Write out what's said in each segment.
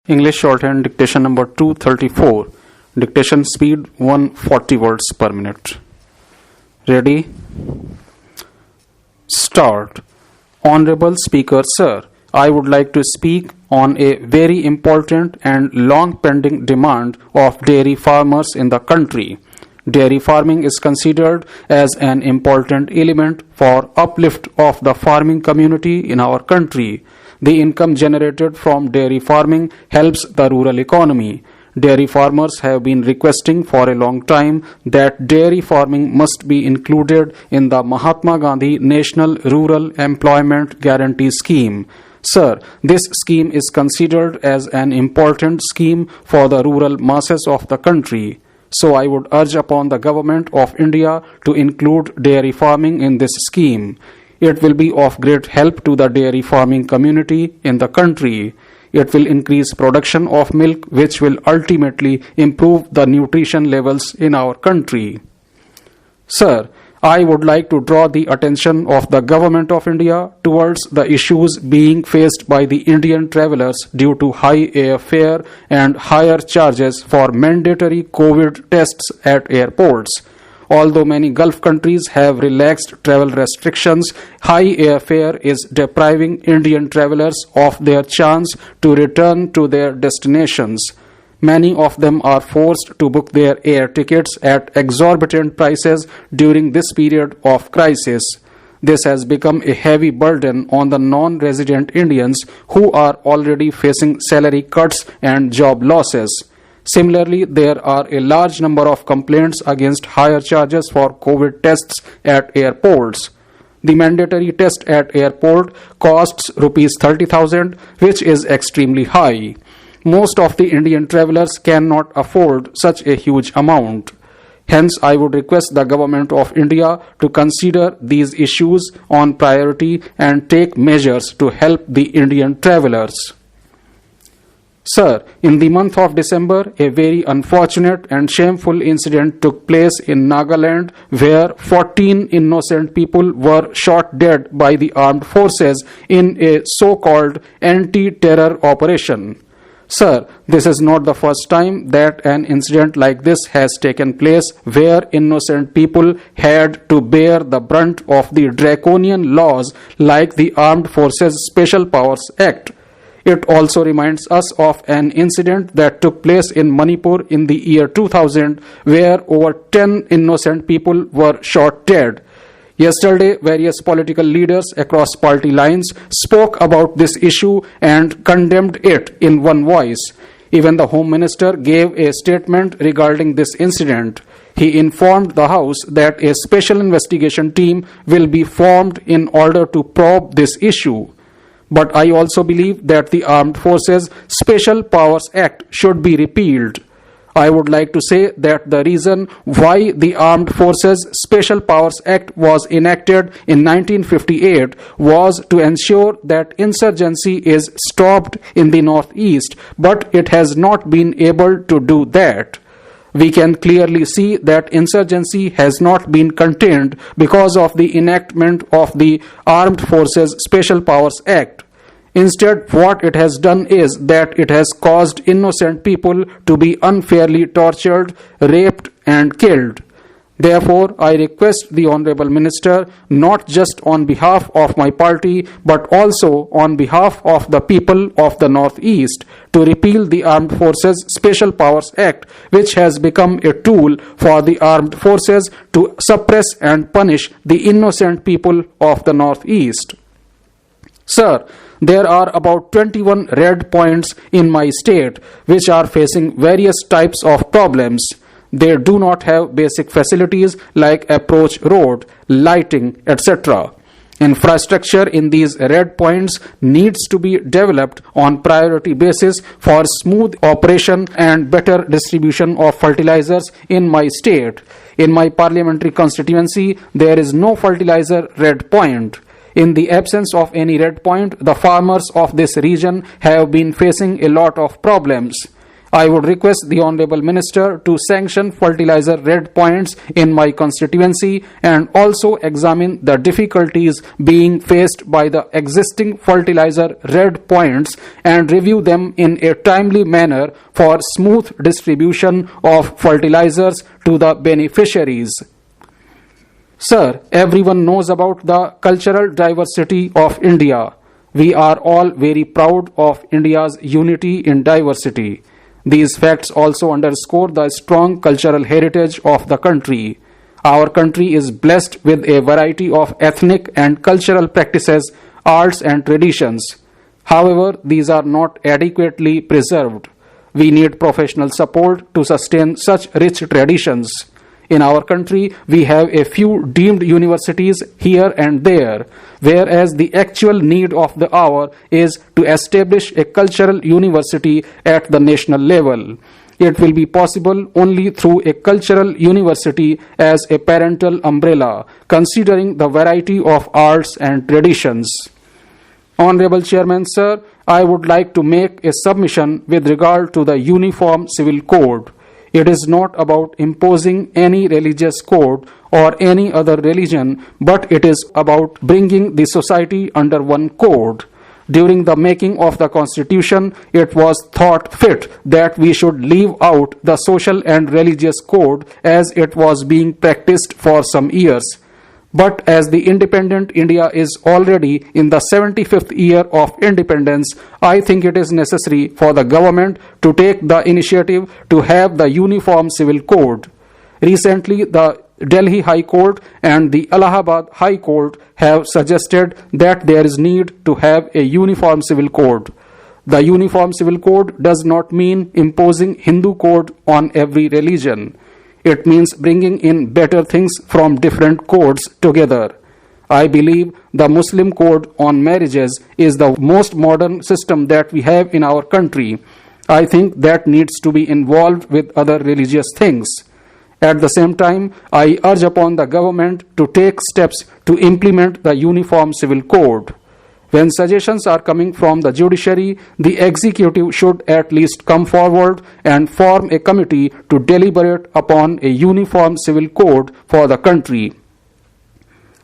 English shorthand dictation number 234. Dictation speed 140 words per minute. Ready? Start. Honorable Speaker, Sir, I would like to speak on a very important and long pending demand of dairy farmers in the country. Dairy farming is considered as an important element for uplift of the farming community in our country. The income generated from dairy farming helps the rural economy. Dairy farmers have been requesting for a long time that dairy farming must be included in the Mahatma Gandhi National Rural Employment Guarantee Scheme. Sir, this scheme is considered as an important scheme for the rural masses of the country. So I would urge upon the Government of India to include dairy farming in this scheme. It will be of great help to the dairy farming community in the country. It will increase production of milk, which will ultimately improve the nutrition levels in our country. Sir, I would like to draw the attention of the Government of India towards the issues being faced by the Indian travelers due to high airfare and higher charges for mandatory COVID tests at airports. Although many Gulf countries have relaxed travel restrictions, high airfare is depriving Indian travelers of their chance to return to their destinations. Many of them are forced to book their air tickets at exorbitant prices during this period of crisis. This has become a heavy burden on the non-resident Indians who are already facing salary cuts and job losses. Similarly, there are a large number of complaints against higher charges for COVID tests at airports. The mandatory test at airport costs Rs 30,000, which is extremely high. Most of the Indian travelers cannot afford such a huge amount. Hence, I would request the Government of India to consider these issues on priority and take measures to help the Indian travelers. Sir, in the month of December, a very unfortunate and shameful incident took place in Nagaland where 14 innocent people were shot dead by the armed forces in a so-called anti-terror operation. Sir, this is not the first time that an incident like this has taken place where innocent people had to bear the brunt of the draconian laws like the Armed Forces Special Powers Act. It also reminds us of an incident that took place in Manipur in the year 2000 where over 10 innocent people were shot dead. Yesterday, various political leaders across party lines spoke about this issue and condemned it in one voice. Even the Home Minister gave a statement regarding this incident. He informed the House that a special investigation team will be formed in order to probe this issue. But I also believe that the Armed Forces Special Powers Act should be repealed. I would like to say that the reason why the Armed Forces Special Powers Act was enacted in 1958 was to ensure that insurgency is stopped in the Northeast, but it has not been able to do that. We can clearly see that insurgency has not been contained because of the enactment of the Armed Forces Special Powers Act. Instead, what it has done is that it has caused innocent people to be unfairly tortured, raped, and killed. Therefore, I request the Honorable Minister, not just on behalf of my party, but also on behalf of the people of the Northeast, to repeal the Armed Forces Special Powers Act, which has become a tool for the armed forces to suppress and punish the innocent people of the Northeast. Sir, there are about 21 red points in my state which are facing various types of problems. They do not have basic facilities like approach road, lighting, etc. Infrastructure in these red points needs to be developed on priority basis for smooth operation and better distribution of fertilizers in my state. In my parliamentary constituency, there is no fertilizer red point. In the absence of any red point, the farmers of this region have been facing a lot of problems. I would request the Honorable Minister to sanction Fertilizer Red Points in my constituency and also examine the difficulties being faced by the existing Fertilizer Red Points and review them in a timely manner for smooth distribution of fertilizers to the beneficiaries. Sir, everyone knows about the cultural diversity of India. We are all very proud of India's unity in diversity. These facts also underscore the strong cultural heritage of the country. Our country is blessed with a variety of ethnic and cultural practices, arts and traditions. However, these are not adequately preserved. We need professional support to sustain such rich traditions. In our country, we have a few deemed universities here and there, whereas the actual need of the hour is to establish a cultural university at the national level. It will be possible only through a cultural university as a parental umbrella, considering the variety of arts and traditions. Honorable Chairman, sir, I would like to make a submission with regard to the Uniform Civil Code. It is not about imposing any religious code or any other religion, but it is about bringing the society under one code. During the making of the Constitution, it was thought fit that we should leave out the social and religious code as it was being practiced for some years. But as the independent India is already in the 75th year of independence, I think it is necessary for the government to take the initiative to have the Uniform Civil Code. Recently, the Delhi High Court and the Allahabad High Court have suggested that there is need to have a Uniform Civil Code. The Uniform Civil Code does not mean imposing Hindu code on every religion. It means bringing in better things from different codes together. I believe the Muslim code on marriages is the most modern system that we have in our country. I think that needs to be involved with other religious things. At the same time, I urge upon the government to take steps to implement the Uniform Civil Code. When suggestions are coming from the judiciary, the executive should at least come forward and form a committee to deliberate upon a uniform civil code for the country.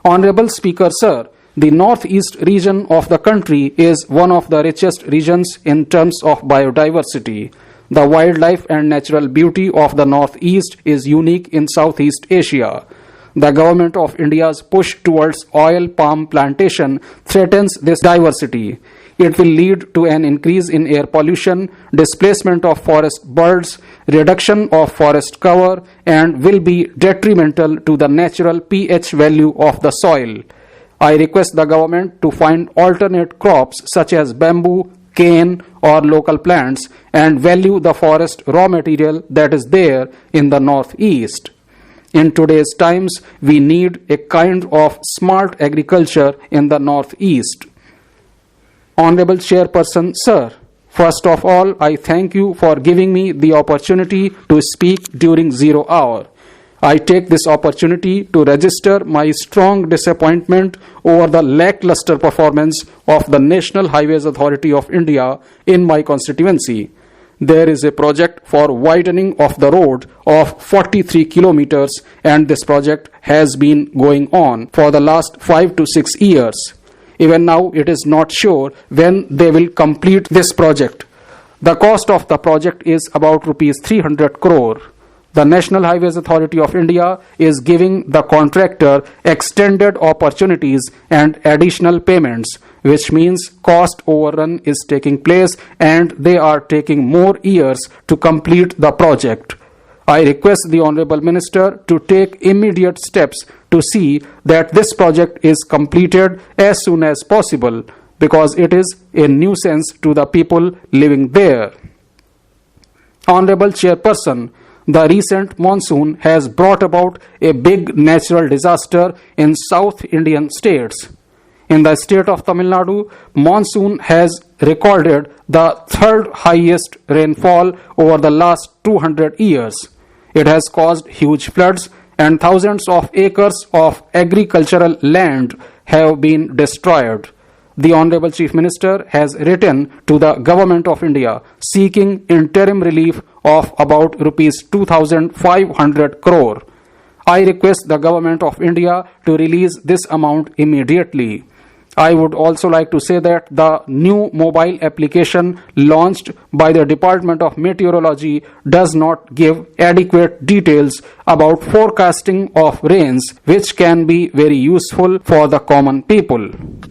Honorable Speaker, sir, the northeast region of the country is one of the richest regions in terms of biodiversity. The wildlife and natural beauty of the northeast is unique in Southeast Asia. The government of India's push towards oil palm plantation threatens this diversity. It will lead to an increase in air pollution, displacement of forest birds, reduction of forest cover, and will be detrimental to the natural pH value of the soil. I request the government to find alternate crops such as bamboo, cane, or local plants and value the forest raw material that is there in the northeast. In today's times, we need a kind of smart agriculture in the northeast. Honorable Chairperson, sir, first of all, I thank you for giving me the opportunity to speak during 0 hour. I take this opportunity to register my strong disappointment over the lackluster performance of the National Highways Authority of India in my constituency. There is a project for widening of the road of 43 kilometers, and this project has been going on for the last 5 to 6 years. Even now, it is not sure when they will complete this project. The cost of the project is about rupees 300 crore. The National Highways Authority of India is giving the contractor extended opportunities and additional payments, which means cost overrun is taking place and they are taking more years to complete the project. I request the Honorable Minister to take immediate steps to see that this project is completed as soon as possible, because it is a nuisance to the people living there. Honorable Chairperson, the recent monsoon has brought about a big natural disaster in South Indian states. In the state of Tamil Nadu, monsoon has recorded the third highest rainfall over the last 200 years. It has caused huge floods and thousands of acres of agricultural land have been destroyed. the Honorable Chief Minister has written to the Government of India seeking interim relief of about rupees 2,500 crore. I request the Government of India to release this amount immediately. I would also like to say that the new mobile application launched by the Department of Meteorology does not give adequate details about forecasting of rains, which can be very useful for the common people.